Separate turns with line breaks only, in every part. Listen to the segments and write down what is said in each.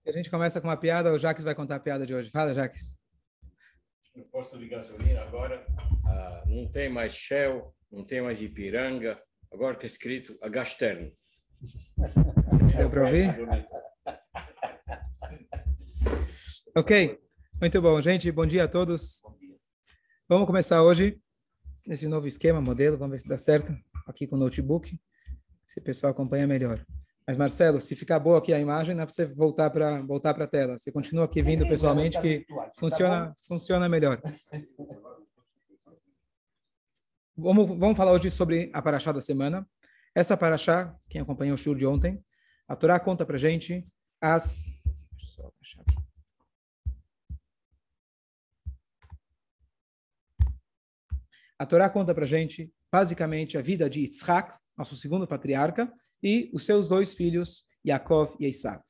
A gente começa com uma piada, o Jaques vai contar a piada de hoje. Fala, Jaques.
No posto de gasolina agora não tem mais Shell, não tem mais Ipiranga, agora está escrito a Gasterno.
Deu para ouvir? Ok, muito bom, gente. Bom dia a todos. Vamos começar hoje esse novo esquema, modelo. Vamos ver se dá certo aqui com o notebook, se o pessoal acompanha melhor. Mas, Marcelo, se ficar boa aqui a imagem, não é para você voltar para a tela. Você continua aqui vindo pessoalmente, que funciona melhor. Vamos falar hoje sobre a paraxá da semana. Essa paraxá, quem acompanhou o show de ontem, a Torá conta para a gente as... Deixa eu só baixar aqui. A Torá conta para a gente, basicamente, a vida de Yitzhak, nosso segundo patriarca, e os seus dois filhos, Yaakov e Esav.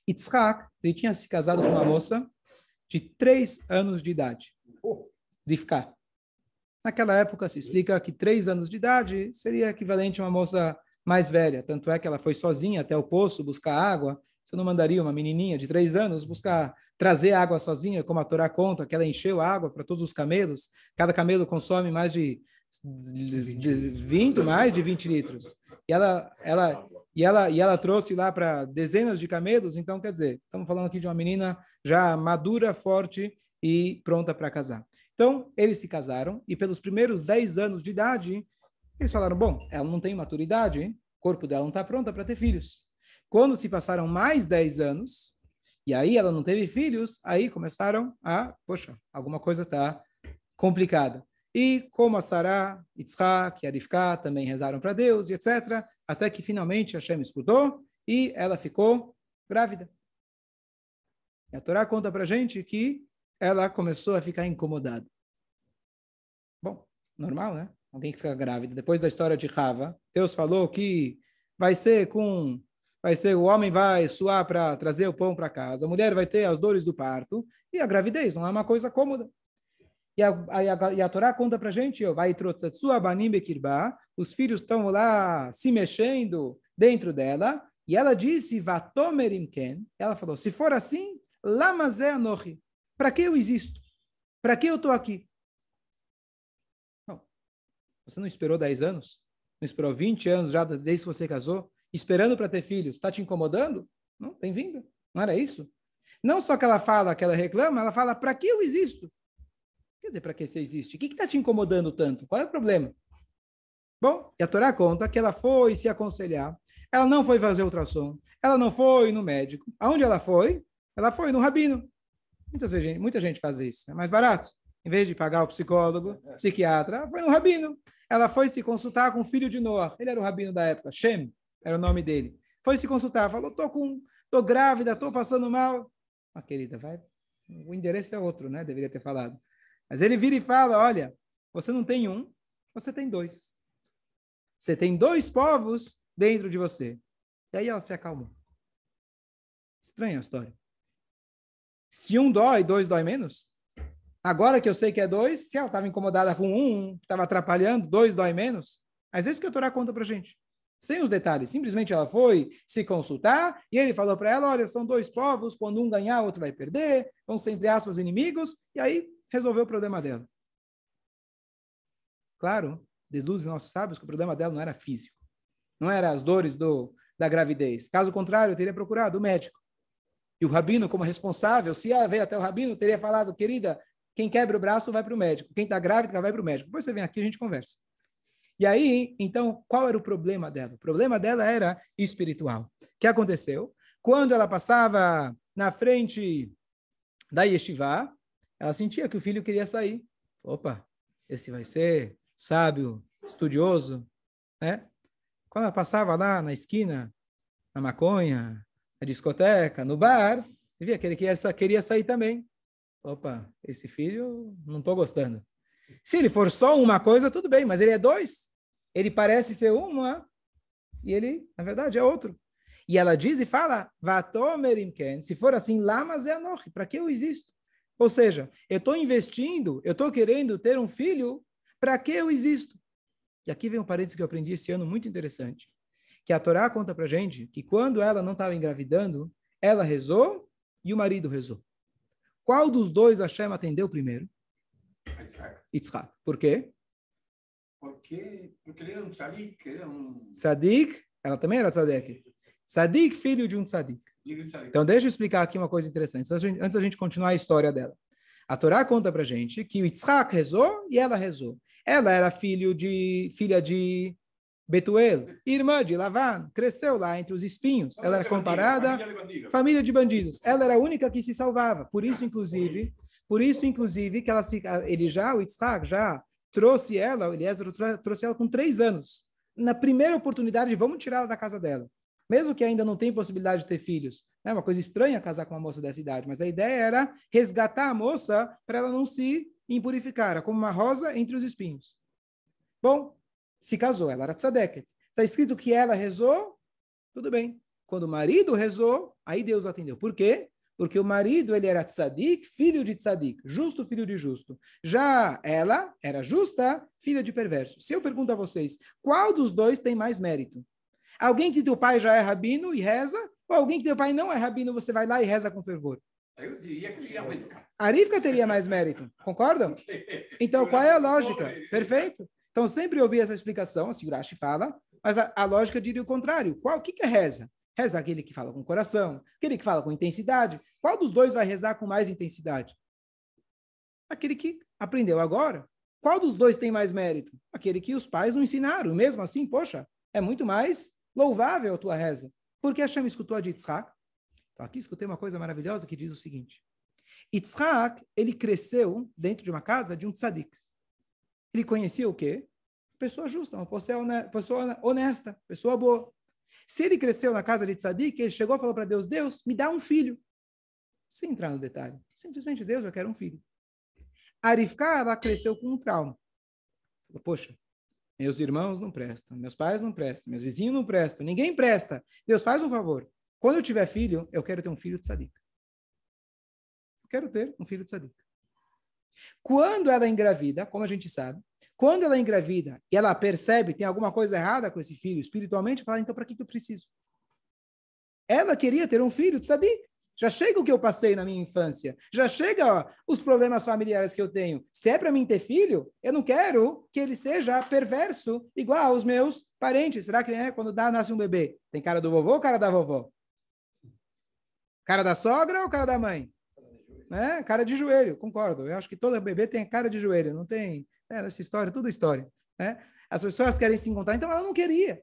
Yitzhak, ele tinha se casado com uma moça de 3 anos de idade, Rivka. Naquela época se explica que 3 anos de idade seria equivalente a uma moça mais velha, tanto é que ela foi sozinha até o poço buscar água. Você não mandaria uma menininha de 3 anos trazer água sozinha, como a Torá conta, que ela encheu água para todos os camelos. Cada camelo consome mais de 20 litros. E ela trouxe lá para dezenas de camelos. Então, quer dizer, estamos falando aqui de uma menina já madura, forte e pronta para casar. Então, eles se casaram e pelos primeiros 10 anos de idade, eles falaram, bom, ela não tem maturidade, hein? O corpo dela não está pronta para ter filhos. Quando se passaram mais 10 anos, e aí ela não teve filhos, aí começaram poxa, alguma coisa está complicada. E como a Sará, Yitzhak e a Rivka também rezaram para Deus, e etc., até que finalmente Hashem escutou e ela ficou grávida. E a Torá conta para a gente que ela começou a ficar incomodada. Bom, normal, né? Alguém que fica grávida. Depois da história de Rava, Deus falou que o homem vai suar para trazer o pão para casa, a mulher vai ter as dores do parto, e a gravidez não é uma coisa cômoda. E a Torá conta para a gente, os filhos estão lá se mexendo dentro dela, e ela disse, ela falou, se for assim, lamazé anochi, para que eu existo? Para que eu estou aqui? Bom, você não esperou 10 anos? Não esperou 20 anos já desde que você casou? Esperando para ter filhos? Está te incomodando? Não, bem-vinda. Não era isso? Não só que ela fala, que ela reclama, ela fala, para que eu existo? Quer dizer, para que você existe? O que está te incomodando tanto? Qual é o problema? Bom, e a Torá conta que ela foi se aconselhar, ela não foi fazer ultrassom, ela não foi no médico. Aonde ela foi? Ela foi no rabino. Muita gente faz isso. É mais barato. Em vez de pagar o psicólogo, psiquiatra, ela foi no rabino. Ela foi se consultar com o filho de Noah. Ele era o rabino da época. Shem era o nome dele. Foi se consultar. Falou, tô grávida, tô passando mal. Querida, vai. O endereço é outro, né? Deveria ter falado. Mas ele vira e fala, olha, você não tem um, você tem 2. Você tem 2 povos dentro de você. E aí ela se acalmou. Estranha a história. Se um dói, 2 dói menos? Agora que eu sei que é 2, se ela estava incomodada com um, estava atrapalhando, 2 dói menos? Mas é isso que a Torá conta pra gente. Sem os detalhes. Simplesmente ela foi se consultar e ele falou para ela, olha, são 2 povos, quando um ganhar, o outro vai perder, vão ser, entre aspas, inimigos, e aí resolveu o problema dela. Claro, deduzem nossos sábios que o problema dela não era físico. Não era as dores da gravidez. Caso contrário, eu teria procurado o médico. E o rabino, como responsável, se ela veio até o rabino, teria falado, querida, quem quebra o braço vai para o médico. Quem está grávida vai para o médico. Depois você vem aqui e a gente conversa. E aí, então, qual era o problema dela? O problema dela era espiritual. O que aconteceu? Quando ela passava na frente da yeshiva, ela sentia que o filho queria sair. Opa, esse vai ser sábio, estudioso, né? Quando ela passava lá na esquina, na maconha, na discoteca, no bar, via que ele queria sair também. Opa, esse filho não estou gostando. Se ele for só uma coisa, tudo bem, mas ele é 2. Ele parece ser uma e ele, na verdade, é outro. E ela diz e fala, se for assim, lamazé anochi, para que eu existo? Ou seja, eu estou investindo, eu estou querendo ter um filho, para que eu existo? E aqui vem um parênteses que eu aprendi esse ano, muito interessante, que a Torá conta para gente que quando ela não estava engravidando, Ela rezou e o marido rezou. Qual dos dois Hashem atendeu primeiro? Yitzhak. Por quê?
Porque ele era um tzadik,
Tzadik, ela também era tzadik. Tzadik, filho de um tzadik. Então, deixa eu explicar aqui uma coisa interessante, antes da gente continuar a história dela. A Torá conta pra gente que o Yitzhak rezou e ela rezou. Ela era filha de Betuel, irmã de Lavan, cresceu lá entre os espinhos. Ela era comparada à família de bandidos. Ela era a única que se salvava. Por isso, inclusive, que o Yitzhak já trouxe ela, o Eliezer trouxe ela com 3 anos. Na primeira oportunidade, vamos tirar ela da casa dela. Mesmo que ainda não tenha possibilidade de ter filhos. É uma coisa estranha casar com uma moça dessa idade, mas a ideia era resgatar a moça para ela não se impurificar, era como uma rosa entre os espinhos. Bom, se casou, ela era tzadeket. Está escrito que ela rezou, tudo bem. Quando o marido rezou, aí Deus atendeu. Por quê? Porque o marido, ele era tzadik, filho de tzadik, justo, filho de justo. Já ela era justa, filha de perverso. Se eu pergunto a vocês, qual dos dois tem mais mérito? Alguém que teu pai já é rabino e reza, ou alguém que teu pai não é rabino, você vai lá e reza com fervor?
Eu diria que seria Rivka.
A Rivka teria mais mérito, concordam? Então, qual é a lógica? Perfeito? Então, sempre ouvi essa explicação, assim o Rashi fala, mas a lógica diria o contrário. O que é reza? Reza aquele que fala com o coração, aquele que fala com intensidade. Qual dos dois vai rezar com mais intensidade? Aquele que aprendeu agora. Qual dos dois tem mais mérito? Aquele que os pais não ensinaram. Mesmo assim, poxa, é muito mais louvável a tua reza. Porque Hashem escutou a de Yitzhak. Então, aqui escutei uma coisa maravilhosa que diz o seguinte. Yitzhak, ele cresceu dentro de uma casa de um tzadik. Ele conhecia o quê? Pessoa justa, uma pessoa honesta, pessoa boa. Se ele cresceu na casa de tzadik, ele chegou e falou para Deus, Deus, me dá um filho. Sem entrar no detalhe. Simplesmente, Deus, eu quero um filho. A Rivka, ela cresceu com um trauma. Falou, poxa, meus irmãos não prestam, meus pais não prestam, meus vizinhos não prestam, ninguém presta. Deus, faz um favor. Quando eu tiver filho, eu quero ter um filho de tzadik. Eu quero ter um filho de tzadik. Quando ela engravida, como a gente sabe, quando ela engravida e ela percebe que tem alguma coisa errada com esse filho espiritualmente, fala, então para que eu preciso? Ela queria ter um filho de tzadik. Já chega o que eu passei na minha infância. Já chega os problemas familiares que eu tenho. Se é para mim ter filho, eu não quero que ele seja perverso igual aos meus parentes. Será que quando nasce um bebê, tem cara do vovô ou cara da vovó? Cara da sogra ou cara da mãe? Né? Cara de joelho, concordo. Eu acho que todo bebê tem cara de joelho. Não tem... Essa história, tudo história. Né? As pessoas querem se encontrar, então ela não queria.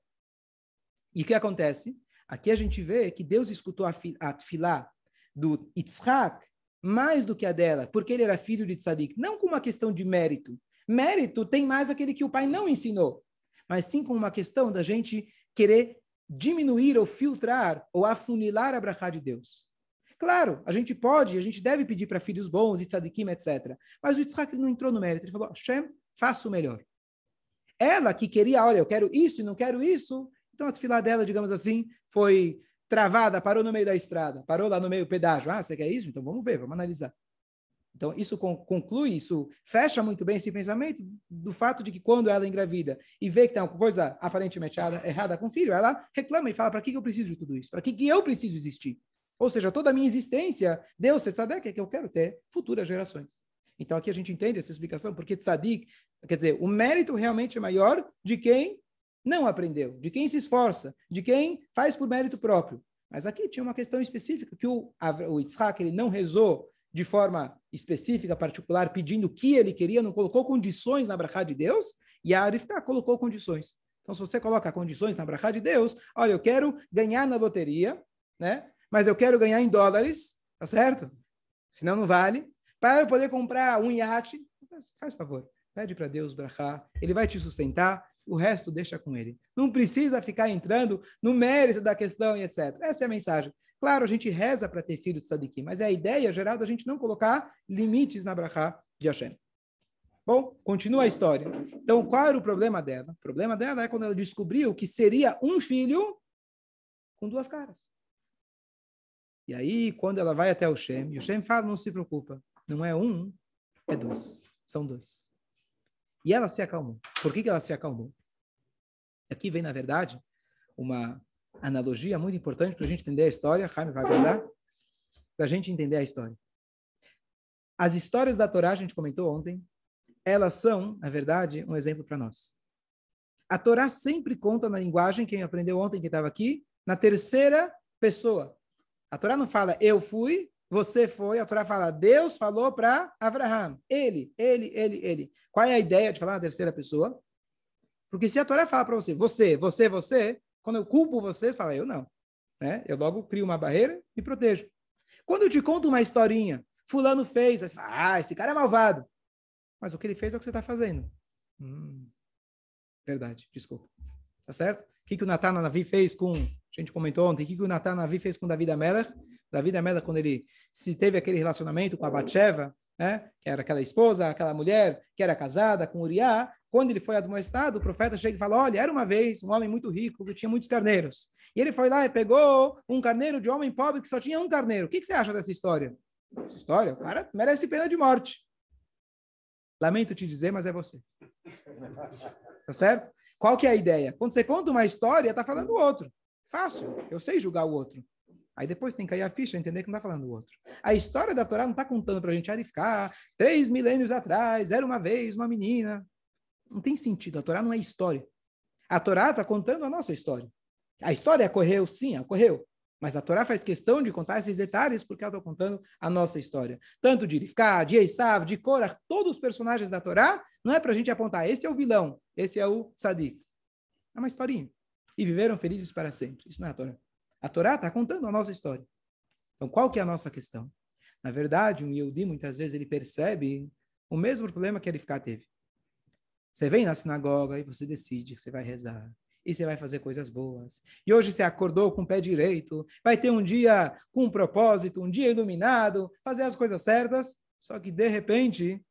E o que acontece? Aqui a gente vê que Deus escutou a tefilá do Yitzhak mais do que a dela, porque ele era filho de tzadik, não com uma questão de mérito. Mérito tem mais aquele que o pai não ensinou, mas sim com uma questão da gente querer diminuir ou filtrar ou afunilar a brachá de Deus. Claro, a gente deve pedir para filhos bons, e tzadikim, etc. Mas o Yitzhak não entrou no mérito, ele falou, Hashem, faça o melhor. Ela que queria, olha, eu quero isso e não quero isso, então a tefilá dela, digamos assim, foi travada, parou no meio da estrada, parou lá no meio do pedágio. Ah, você quer isso? Então vamos ver, vamos analisar. Então isso conclui, isso fecha muito bem esse pensamento do fato de que quando ela engravida e vê que tem alguma coisa aparentemente errada com o filho, ela reclama e fala, para que eu preciso de tudo isso? Para que eu preciso existir? Ou seja, toda a minha existência, Deus, tzadek, é que eu quero ter futuras gerações. Então aqui a gente entende essa explicação, porque tzadik, quer dizer, o mérito realmente é maior de quem não aprendeu, de quem se esforça, de quem faz por mérito próprio. Mas aqui tinha uma questão específica, que o Yitzhak, ele não rezou de forma específica, particular, pedindo o que ele queria, não colocou condições na brachá de Deus, e a Rivka colocou condições. Então, se você coloca condições na brachá de Deus, olha, eu quero ganhar na loteria, né? Mas eu quero ganhar em dólares, tá certo? Senão não vale. Para eu poder comprar um iate, faz favor, pede para Deus brachá, ele vai te sustentar, o resto deixa com ele. Não precisa ficar entrando no mérito da questão e etc. Essa é a mensagem. Claro, a gente reza para ter filho de tzadikim, mas é a ideia geral da gente não colocar limites na brachá de Hashem. Bom, continua a história. Então, qual era o problema dela? O problema dela é quando ela descobriu que seria um filho com 2 caras. E aí, quando ela vai até o Shem, e o Shem fala, não se preocupa, não é um, é 2. São 2. E ela se acalmou. Por que ela se acalmou? Aqui vem, na verdade, uma analogia muito importante para a gente entender a história. Jaime vai guardar para a gente entender a história. As histórias da Torá, a gente comentou ontem, elas são, na verdade, um exemplo para nós. A Torá sempre conta na linguagem, quem aprendeu ontem, quem estava aqui, na terceira pessoa. A Torá não fala, eu fui, você foi. A Torá fala, Deus falou para Abraham. Ele. Qual é a ideia de falar na terceira pessoa? Porque se a Torá fala para você, você, quando eu culpo você fala, eu não. Né? Eu logo crio uma barreira e protejo. Quando eu te conto uma historinha, fulano fez, você fala, esse cara é malvado. Mas o que ele fez é o que você está fazendo. Verdade, desculpa. Tá certo? O que o Natan Navi fez com... A gente comentou ontem, o que o Natan Navi fez com David Amelech? David Amelech, quando ele se teve aquele relacionamento com a Batsheva, né? Que era aquela esposa, aquela mulher que era casada com Uriah, quando ele foi admoestado, o profeta chega e fala, olha, era uma vez um homem muito rico que tinha muitos carneiros. E ele foi lá e pegou um carneiro de um homem pobre que só tinha um carneiro. O que você acha dessa história? Essa história, o cara merece pena de morte. Lamento te dizer, mas é você. Tá certo? Qual que é a ideia? Quando você conta uma história, está falando o outro. Fácil, eu sei julgar o outro. Aí depois tem que cair a ficha, entender que não está falando o outro. A história da Torá não está contando para a gente arificar. 3 milênios atrás, era uma vez uma menina. Não tem sentido, a Torá não é história. A Torá está contando a nossa história. A história ocorreu, sim, ocorreu. Mas a Torá faz questão de contar esses detalhes porque ela está contando a nossa história. Tanto de Rivka, de Esav, de Korah, todos os personagens da Torá, não é para a gente apontar, esse é o vilão, esse é o tzadik. É uma historinha. E viveram felizes para sempre. Isso não é a Torá. A Torá está contando a nossa história. Então, qual que é a nossa questão? Na verdade, um Yehudi, muitas vezes, ele percebe o mesmo problema que a Rivka teve. Você vem na sinagoga e você decide que você vai rezar. E você vai fazer coisas boas. E hoje você acordou com o pé direito, vai ter um dia com um propósito, um dia iluminado, fazer as coisas certas, só que de repente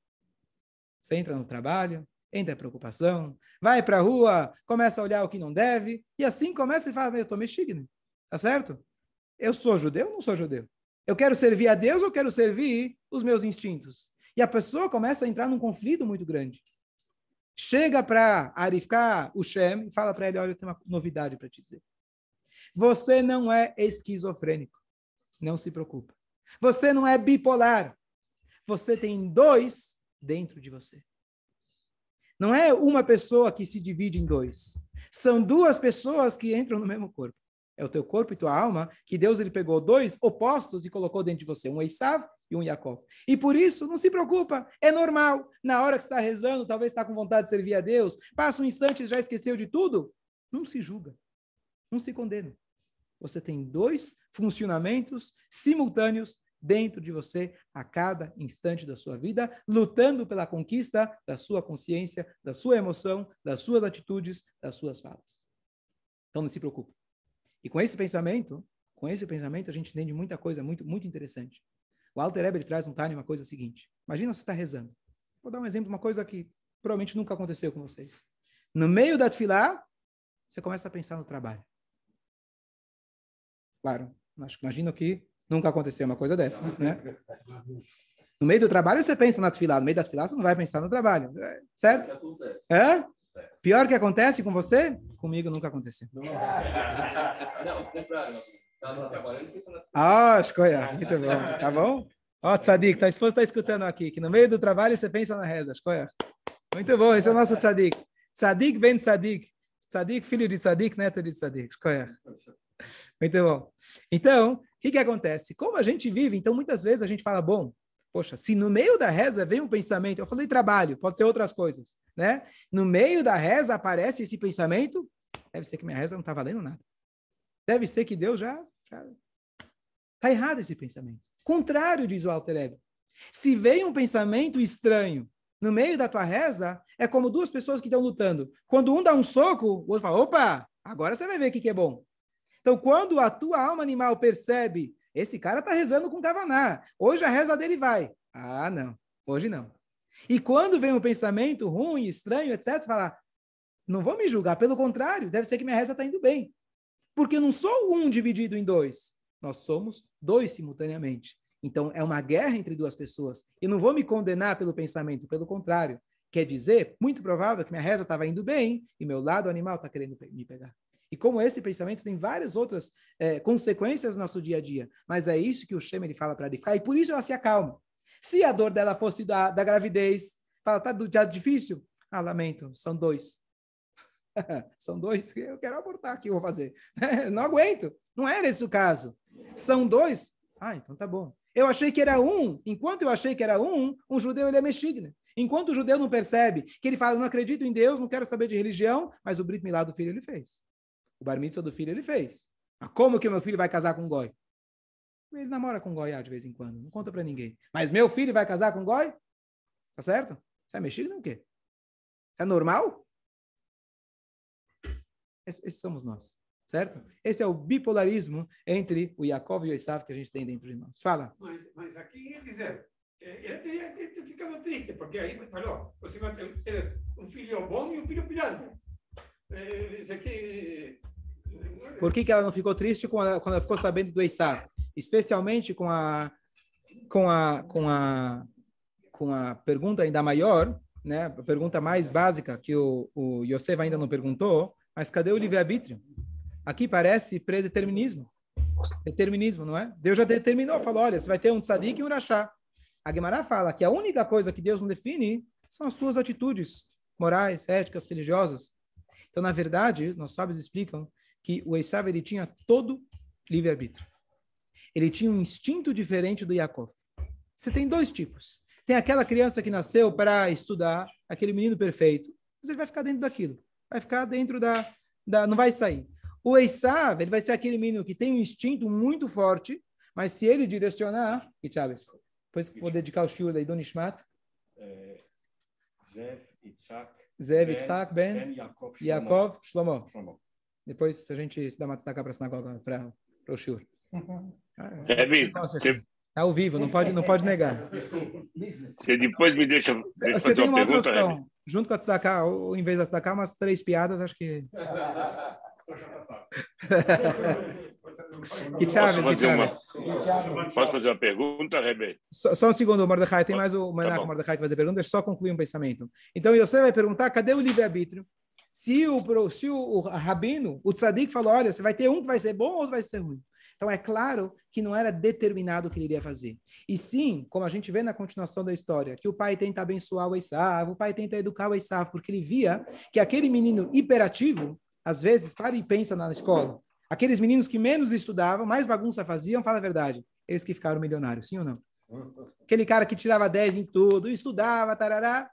você entra no trabalho, entra a preocupação, vai para a rua, começa a olhar o que não deve, e assim começa e fala, eu estou mexigno, tá certo? Eu sou judeu ou não sou judeu? Eu quero servir a Deus ou quero servir os meus instintos? E a pessoa começa a entrar num conflito muito grande. Chega para Arifká, o Shem, e fala para ele, olha, eu tenho uma novidade para te dizer. Você não é esquizofrênico. Não se preocupa. Você não é bipolar. Você tem 2 dentro de você. Não é uma pessoa que se divide em 2. São 2 pessoas que entram no mesmo corpo. É o teu corpo e tua alma, que Deus ele pegou 2 opostos e colocou dentro de você, um Esav e um Yaakov. E por isso, não se preocupa, é normal. Na hora que você está rezando, talvez está com vontade de servir a Deus, passa um instante e já esqueceu de tudo. Não se julga, não se condena. Você tem 2 funcionamentos simultâneos dentro de você a cada instante da sua vida, lutando pela conquista da sua consciência, da sua emoção, das suas atitudes, das suas falas. Então não se preocupe. E com esse pensamento, a gente entende muita coisa muito, muito interessante. O Alter Rebbe traz no Tânia uma coisa seguinte. Imagina você está rezando. Vou dar um exemplo, uma coisa que provavelmente nunca aconteceu com vocês. No meio da tefilá, você começa a pensar no trabalho. Claro, imagino que nunca aconteceu uma coisa dessas, né? No meio do trabalho você pensa na tefilá, no meio da tefilá você não vai pensar no trabalho, certo? É? Pior que acontece com você? Comigo nunca aconteceu.
Não, o contrário. Tá trabalhando pensando na...
Ah, escolha. Muito bom. Tá bom? Ó, Tzadik, tua esposa está escutando aqui, que no meio do trabalho você pensa na reza. Escolha. Muito bom, esse é o nosso Tzadik. Tzadik ben Tzadik. Tzadik, filho de Tzadik, neto de Tzadik. Escolha. Muito bom. Então, o que acontece? Como a gente vive, então muitas vezes a gente fala, bom, poxa, se no meio da reza vem um pensamento, eu falei trabalho, pode ser outras coisas, né? No meio da reza aparece esse pensamento, deve ser que minha reza não está valendo nada. Deve ser que Deus já... Está errado esse pensamento. Contrário, diz o Alter Rebbe. Se vem um pensamento estranho no meio da tua reza, é como 2 pessoas que estão lutando. Quando um dá um soco, o outro fala, opa, agora você vai ver o que é bom. Então, quando a tua alma animal percebe, esse cara está rezando com Kavaná, hoje a reza dele vai. Ah, não, hoje não. E quando vem um pensamento ruim, estranho, etc., você fala, não vou me julgar, pelo contrário, deve ser que minha reza está indo bem. Porque eu não sou um dividido em 2, nós somos 2 simultaneamente. Então, é uma guerra entre 2 pessoas. E não vou me condenar pelo pensamento, pelo contrário. Quer dizer, muito provável que minha reza estava indo bem e meu lado animal está querendo me pegar. E como esse pensamento tem várias outras consequências no nosso dia a dia. Mas é isso que o Shem ele fala para edificar, e por isso ela se acalma. Se a dor dela fosse da gravidez, fala, tá do dia difícil? Ah, lamento, são 2. São 2, eu quero abortar, o que eu vou fazer? Não aguento, não era esse o caso. São 2? Ah, então tá bom. Eu achei que era 1, enquanto eu achei que era 1, um judeu ele é mexigna. Enquanto o judeu não percebe que ele fala, não acredito em Deus, não quero saber de religião, mas o Brit Milá do filho ele fez. O Bar Mitzvah do filho ele fez. Mas como que meu filho vai casar com um goi? Ele namora com um goi de vez em quando, não conta para ninguém. Mas meu filho vai casar com um goi? Tá certo? Você é mexigna ou o quê? Isso é normal? Esses somos nós, certo? Esse é o bipolarismo entre o Yaakov e o Esav que a gente tem dentro de nós. Fala.
Mas aqui, quer dizer, ele ficava triste, porque aí falou, você vai ter um filho bom e um filho pirante. Isso aqui...
Por que ela não ficou triste quando ela ficou sabendo do Esav? Especialmente com a pergunta ainda maior, né? A pergunta mais básica que o Yosef ainda não perguntou, mas cadê o livre-arbítrio? Aqui parece predeterminismo. Determinismo, não é? Deus já determinou, falou, olha, você vai ter um tzadik e um rachá. A Guemará fala que a única coisa que Deus não define são as tuas atitudes morais, éticas, religiosas. Então, na verdade, nossos sábios explicam que o Esav ele tinha todo livre-arbítrio. Ele tinha um instinto diferente do Yaakov. Você tem 2 tipos. Tem aquela criança que nasceu para estudar, aquele menino perfeito, mas ele vai ficar dentro daquilo. Vai ficar dentro não vai sair. O Esav, ele vai ser aquele menino que tem um instinto muito forte, mas se ele direcionar... E Chaves, depois vou dedicar o shiur da Idon Ishmat. Zev, Itzhak, Ben, Yaakov, Shlomo. Depois a gente se dá uma destaca para a sinagoga, para o shiur. Está ao vivo, não pode negar.
Você depois me deixa
você tem uma outra opção. Junto com a tzedakah, ou em vez da tzedakah, umas 3 piadas, acho que... Que Chaves.
Posso fazer uma pergunta, Rebbe?
Só um segundo, Mordecai. Tem mais o Menachem Mordecai que vai fazer pergunta. Deixa eu só concluir um pensamento. Então, você vai perguntar, cadê o livre-arbítrio? Se o rabino, o tzadik falou, olha, você vai ter um que vai ser bom ou outro vai ser ruim. Então, é claro que não era determinado o que ele iria fazer. E sim, como a gente vê na continuação da história, que o pai tenta abençoar o Esav, o pai tenta educar o Esav, porque ele via que aquele menino hiperativo, às vezes, para e pensa na escola. Aqueles meninos que menos estudavam, mais bagunça faziam, fala a verdade, eles que ficaram milionários, sim ou não? Aquele cara que tirava 10 em tudo, estudava, tarará.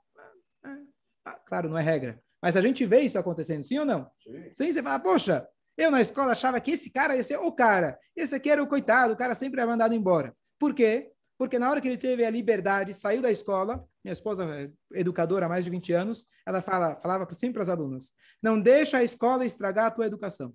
Claro, não é regra. Mas a gente vê isso acontecendo, sim ou não? Sim, você fala, poxa, eu na escola achava que esse cara ia ser o cara. Esse aqui era o coitado, o cara sempre era mandado embora. Por quê? Porque na hora que ele teve a liberdade, saiu da escola, minha esposa é educadora há mais de 20 anos, ela falava sempre para as alunas, não deixa a escola estragar a tua educação.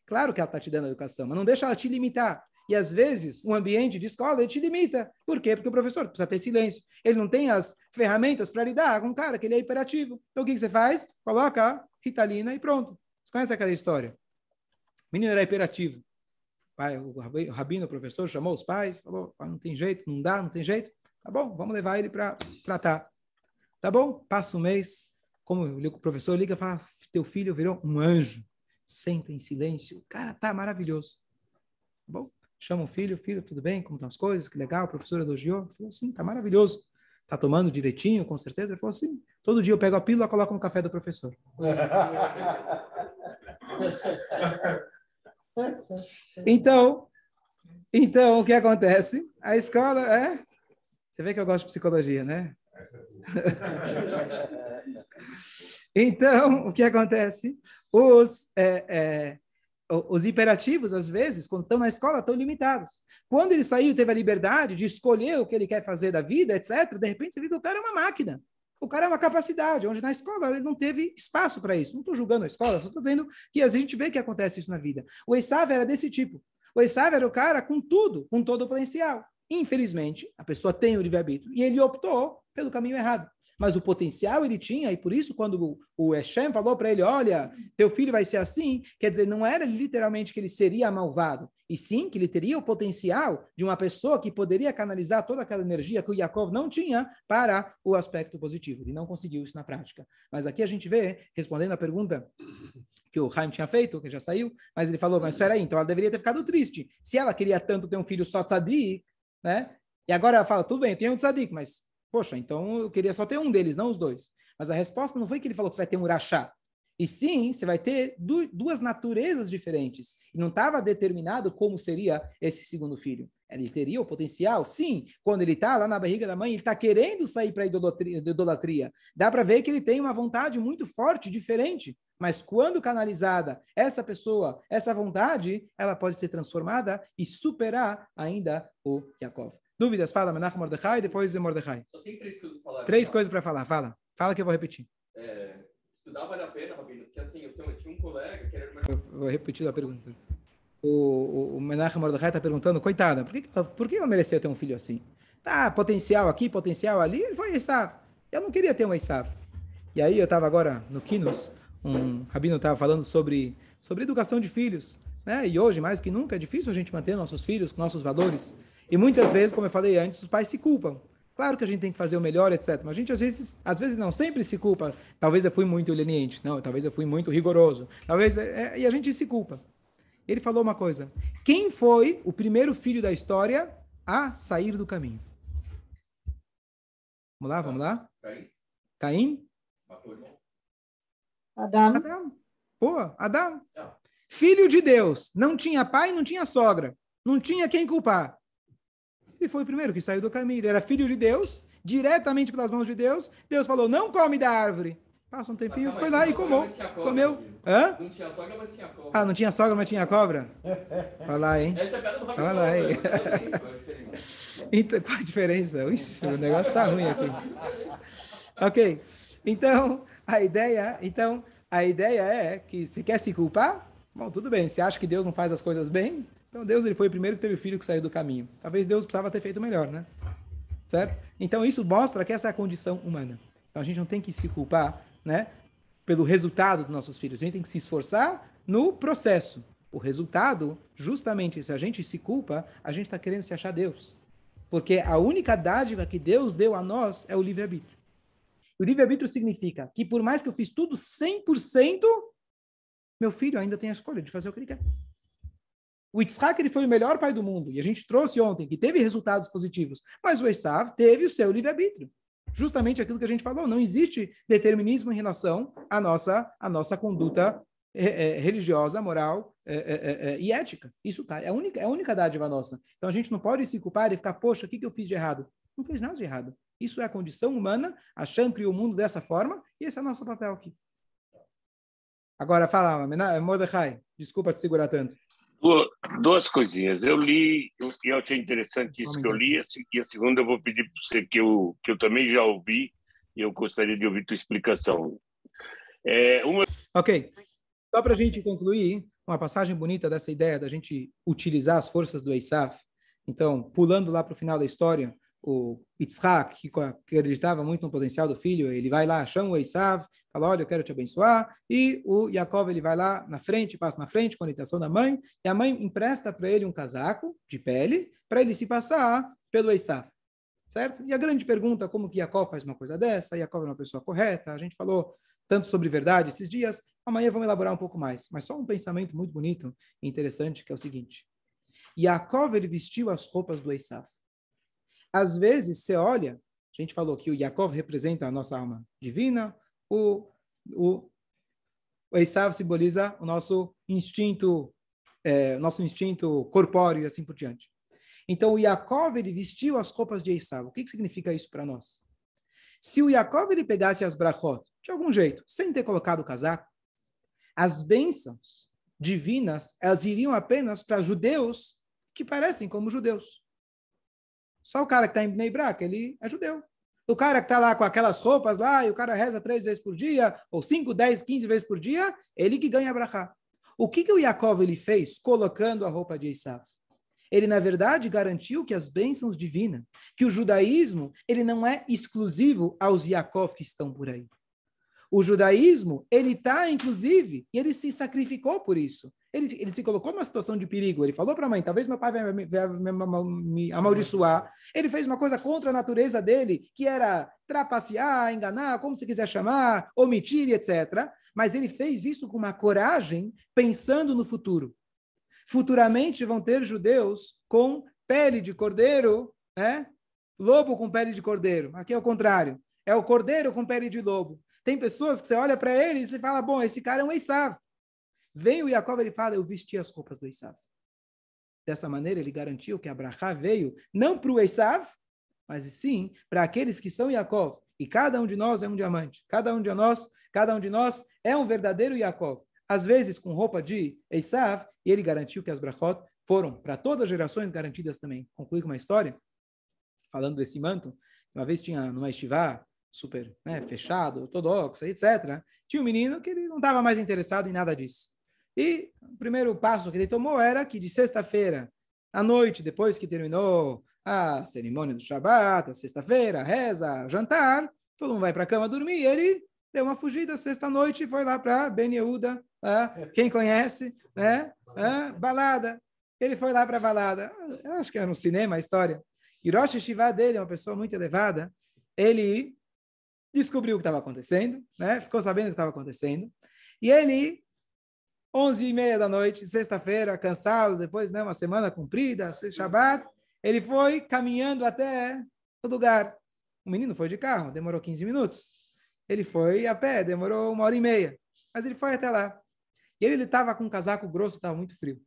Claro que ela está te dando a educação, mas não deixa ela te limitar. E às vezes, um ambiente de escola, ele te limita. Por quê? Porque o professor precisa ter silêncio. Ele não tem as ferramentas para lidar com um cara que ele é hiperativo. Então o que você faz? Coloca Ritalina e pronto. Você conhece aquela história? O menino era hiperativo. O rabino, o professor, chamou os pais, falou, não tem jeito, não dá, não tem jeito. Tá bom, vamos levar ele para tratar. Tá bom? Passa um mês, como o professor liga e fala, teu filho virou um anjo. Senta em silêncio. O cara tá maravilhoso. Tá bom? Chama o filho, tudo bem? Como estão as coisas? Que legal, o professor elogiou. Ele falou, sim, tá maravilhoso. Tá tomando direitinho, com certeza? Ele falou, sim. Todo dia eu pego a pílula e coloco no café do professor. Então, o que acontece? A escola Você vê que eu gosto de psicologia, né? Então, o que acontece? Os hiperativos, às vezes, quando estão na escola, estão limitados. Quando ele saiu, teve a liberdade de escolher o que ele quer fazer da vida, etc., de repente você vê que o cara é uma máquina. O cara é uma capacidade, onde na escola ele não teve espaço para isso. Não estou julgando a escola, só estou dizendo que a gente vê que acontece isso na vida. O Esav era desse tipo. O Esav era o cara com tudo, com todo o potencial. Infelizmente, a pessoa tem o livre-arbítrio e ele optou pelo caminho errado. mas o potencial ele tinha, e por isso quando o Hashem falou para ele, olha, teu filho vai ser assim, quer dizer, não era literalmente que ele seria malvado, e sim que ele teria o potencial de uma pessoa que poderia canalizar toda aquela energia que o Yaakov não tinha para o aspecto positivo. Ele não conseguiu isso na prática. Mas aqui a gente vê, respondendo a pergunta que o Chaim tinha feito, que já saiu, mas ele falou, mas espera aí, então ela deveria ter ficado triste. Se ela queria tanto ter um filho só tzadik, né? E agora ela fala, tudo bem, eu tenho um tzadik, mas, poxa, então eu queria só ter um deles, não os dois. Mas a resposta não foi que ele falou que você vai ter um rachá. E sim, você vai ter duas naturezas diferentes. E não estava determinado como seria esse segundo filho. Ele teria o potencial, sim. Quando ele está lá na barriga da mãe, ele está querendo sair para a idolatria. Dá para ver que ele tem uma vontade muito forte, diferente. Mas quando canalizada, essa pessoa, essa vontade, ela pode ser transformada e superar ainda o Yaakov. Dúvidas? Fala, Menach Mordechai, depois Mordechai.
Só tem 3 coisas para falar.
3 coisas para falar. Fala. Fala que eu vou repetir.
Estudar vale a pena, Rabino, porque assim, eu tinha um colega que era...
Eu vou repetir a pergunta. O Menach Mordechai está perguntando, coitada, por que ela merecia ter um filho assim? Tá, potencial aqui, potencial ali, ele foi Esav. Eu não queria ter um Esav. E aí eu estava agora no Kinos, um rabino estava falando sobre educação de filhos, né? E hoje, mais do que nunca, é difícil a gente manter nossos filhos com nossos valores. E muitas vezes, como eu falei antes, os pais se culpam. Claro que a gente tem que fazer o melhor, etc. Mas a gente, às vezes não, sempre se culpa. Talvez eu fui muito leniente, não, talvez eu fui muito rigoroso. E a gente se culpa. Ele falou uma coisa. Quem foi o primeiro filho da história a sair do caminho? Vamos lá? Caim? Adão. Pô, Adão. Filho de Deus. Não tinha pai, não tinha sogra. Não tinha quem culpar. Ele foi o primeiro que saiu do caminho. Ele era filho de Deus, diretamente pelas mãos de Deus. Deus falou, não come da árvore. Passa um tempinho, foi lá e comeu. Hã?
Não tinha sogra, mas tinha cobra.
Ah, não tinha sogra, mas tinha cobra? Vai lá, hein?
Essa é a piada do Rabino.
Vai lá, hein? Então, qual a diferença? Ixi, o negócio tá ruim aqui. Ok. Então, a ideia é que você quer se culpar? Bom, tudo bem. Você acha que Deus não faz as coisas bem? Então, Deus ele foi o primeiro que teve filho que saiu do caminho. Talvez Deus precisava ter feito melhor, né? Certo? Então, isso mostra que essa é a condição humana. Então, a gente não tem que se culpar, né, pelo resultado dos nossos filhos. A gente tem que se esforçar no processo. O resultado, justamente, se a gente se culpa, a gente está querendo se achar Deus. Porque a única dádiva que Deus deu a nós é o livre-arbítrio. O livre-arbítrio significa que por mais que eu fiz tudo 100%, meu filho ainda tem a escolha de fazer o que ele quer. O Yitzhak ele foi o melhor pai do mundo, e a gente trouxe ontem que teve resultados positivos, mas o Esav teve o seu livre-arbítrio. Justamente aquilo que a gente falou, não existe determinismo em relação à nossa conduta religiosa, moral e ética. Isso tá, é a única dádiva nossa. Então a gente não pode se culpar e ficar, poxa, o que eu fiz de errado? Não fez nada de errado. Isso é a condição humana, a Hashem criou o mundo dessa forma, e esse é o nosso papel aqui. Agora fala, Mordechai, desculpa te segurar tanto.
Duas coisinhas. Eu li, e eu achei interessante isso que eu li, e a segunda eu vou pedir para você, que eu também já ouvi, e eu gostaria de ouvir tua explicação.
Ok. Só para a gente concluir, uma passagem bonita dessa ideia da gente utilizar as forças do Esav. Então, pulando lá para o final da história, o Yitzhak, que acreditava muito no potencial do filho, ele vai lá, chama o Esav, fala, olha, eu quero te abençoar, e o Yaakov, ele vai lá na frente, passa na frente com a orientação da mãe, e a mãe empresta para ele um casaco de pele, para ele se passar pelo Esav, certo? E a grande pergunta, como que Yaakov faz uma coisa dessa? Yaakov é uma pessoa correta, a gente falou tanto sobre verdade esses dias, amanhã vamos elaborar um pouco mais, mas só um pensamento muito bonito e interessante, que é o seguinte, Yaakov, ele vestiu as roupas do Esav. Às vezes, você olha, a gente falou que o Yaakov representa a nossa alma divina, o Esav simboliza o nosso instinto corpóreo e assim por diante. Então, o Yaakov, ele vestiu as roupas de Esav. O que significa isso para nós? Se o Yaakov, ele pegasse as brachot, de algum jeito, sem ter colocado o casaco, as bênçãos divinas, elas iriam apenas para judeus que parecem como judeus. Só o cara que está em Bnei Brak, ele é judeu. O cara que está lá com aquelas roupas lá, e o cara reza 3 vezes por dia, ou 5, 10, 15 vezes por dia, ele que ganha brachá. O que o Yaakov ele fez colocando a roupa de Esav? ele na verdade garantiu que as bênçãos divinas, que o judaísmo, ele não é exclusivo aos Yaakov que estão por aí. O judaísmo, ele está, inclusive, e ele se sacrificou por isso. Ele se colocou numa situação de perigo. Ele falou para a mãe, talvez meu pai vai me amaldiçoar. Ele fez uma coisa contra a natureza dele, que era trapacear, enganar, como você quiser chamar, omitir, etc. Mas ele fez isso com uma coragem, pensando no futuro. Futuramente vão ter judeus com pele de cordeiro, né? Lobo com pele de cordeiro. Aqui é o contrário. É o cordeiro com pele de lobo. Tem pessoas que você olha para ele e você fala, bom, esse cara é um Esav. Vem o Yaakov, ele fala, eu vesti as roupas do Esav. Dessa maneira, ele garantiu que a Brachá veio não para o Esav, mas sim para aqueles que são Yaakov. E cada um de nós é um diamante. Cada um de nós é um verdadeiro Yaakov. Às vezes com roupa de Esav, e ele garantiu que as Brachot foram para todas as gerações garantidas também. Conclui com uma história, falando desse manto. Uma vez tinha numa estivá, super fechado, ortodoxa, etc. Tinha um menino que ele não estava mais interessado em nada disso. E o primeiro passo que ele tomou era que de sexta-feira à noite, depois que terminou a cerimônia do Shabat, a sexta-feira, a reza, jantar, todo mundo vai para a cama dormir, e ele deu uma fugida sexta-noite e foi lá para Ben Yehuda, quem conhece, balada. Ele foi lá para a balada, eu acho que era no cinema a história. E Rosh Hashivá dele, uma pessoa muito elevada, ele descobriu o que estava acontecendo, ficou sabendo o que estava acontecendo, e ele, 11h30 da noite, sexta-feira, cansado, depois uma semana comprida, Shabat, ele foi caminhando até o lugar. O menino foi de carro, demorou 15 minutos. Ele foi a pé, demorou 1h30, mas ele foi até lá. E ele estava com um casaco grosso, estava muito frio.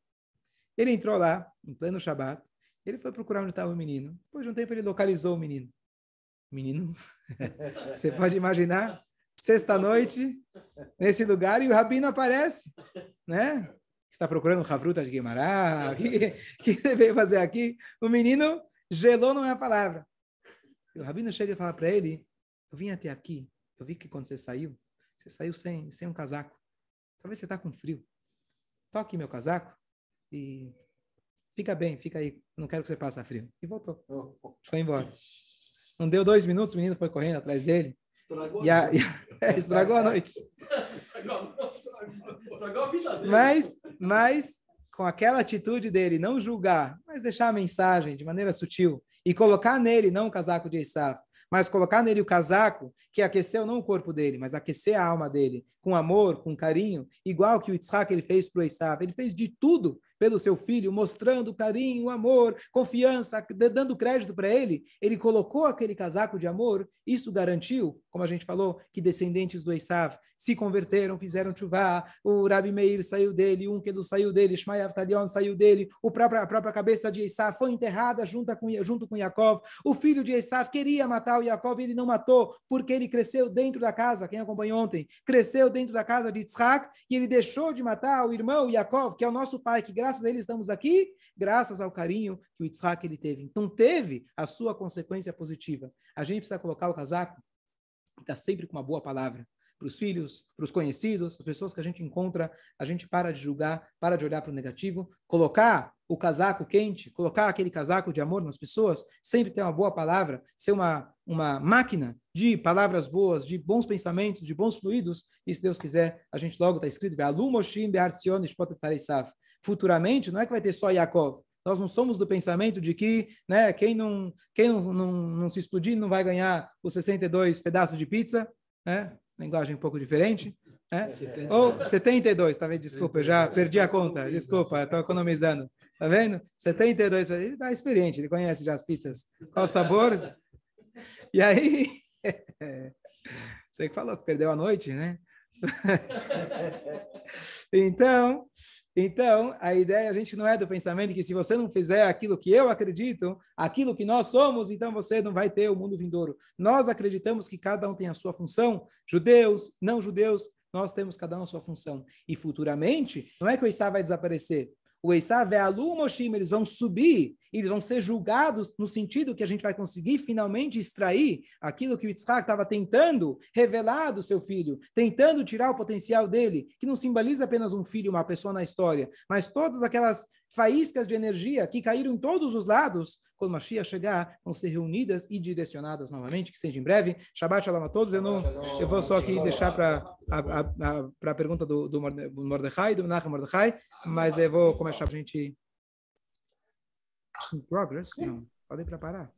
Ele entrou lá, em pleno Shabat, ele foi procurar onde estava o menino. Depois de um tempo ele localizou o menino. Menino, você pode imaginar, sexta-noite, nesse lugar, e o rabino aparece, né? Está procurando Havruta de Guimarães, o que você veio fazer aqui? O menino gelou, não é a palavra. E o rabino chega e fala para ele, eu vim até aqui, eu vi que quando você saiu sem um casaco. Talvez você está com frio. Toque meu casaco e fica bem, fica aí, não quero que você passe frio. E voltou, foi embora. Não deu 2 minutos, o menino foi correndo atrás dele. Estragou a noite. Estragou a bicha dele. Mas, com aquela atitude dele, não julgar, mas deixar a mensagem de maneira sutil e colocar nele, não o casaco de Esav, mas colocar nele o casaco que aqueceu não o corpo dele, mas aquecer a alma dele, com amor, com carinho, igual que o Yitzhak ele fez para o Esav. Ele fez de tudo pelo seu filho, mostrando carinho, amor, confiança, dando crédito para ele. Ele colocou aquele casaco de amor, isso garantiu, como a gente falou, que descendentes do Esav se converteram, fizeram tchuvá, o Rabi Meir saiu dele, o Unkedu saiu dele, Shmai Avtalion saiu dele, a própria cabeça de Esav foi enterrada junto com Yaakov. O filho de Esav queria matar o Yaakov, ele não matou, porque ele cresceu dentro da casa, quem acompanhou ontem, cresceu dentro da casa de Yitzhak, e ele deixou de matar o irmão Yaakov, que é o nosso pai, que graças a ele estamos aqui, graças ao carinho que o Yitzhak ele teve. Então teve a sua consequência positiva. A gente precisa colocar o casaco, está sempre com uma boa palavra, para os filhos, para os conhecidos, as pessoas que a gente encontra, a gente para de julgar, para de olhar para o negativo, colocar o casaco quente, colocar aquele casaco de amor nas pessoas, sempre ter uma boa palavra, ser uma máquina de palavras boas, de bons pensamentos, de bons fluidos, e se Deus quiser, a gente logo está escrito, futuramente, não é que vai ter só Yaakov, nós não somos do pensamento de que quem não se explodir não vai ganhar os 62 pedaços de pizza, linguagem um pouco diferente, ou 72, tá vendo? Desculpa, eu já perdi a conta, desculpa, estou economizando, tá vendo? 72, ele está experiente, ele conhece já as pizzas, qual o sabor, e aí, você que falou que perdeu a noite, né? Então, a ideia, a gente não é do pensamento que se você não fizer aquilo que eu acredito, aquilo que nós somos, então você não vai ter o mundo vindouro. Nós acreditamos que cada um tem a sua função, judeus, não judeus, nós temos cada um a sua função. E futuramente, não é que o Esav vai desaparecer. O Esav é Alu Moshim, eles vão subir, eles vão ser julgados no sentido que a gente vai conseguir finalmente extrair aquilo que o Yitzhak estava tentando revelar do seu filho, tentando tirar o potencial dele, que não simboliza apenas um filho, uma pessoa na história, mas todas aquelas faíscas de energia que caíram em todos os lados, quando Mashiach chegar, vão ser reunidas e direcionadas novamente, que seja em breve. Shabbat Shalom a todos. Eu vou só aqui deixar para a pergunta do Mordecai, do Menachem Mordecai, mas eu vou começar a gente... In progress? Não, podem preparar.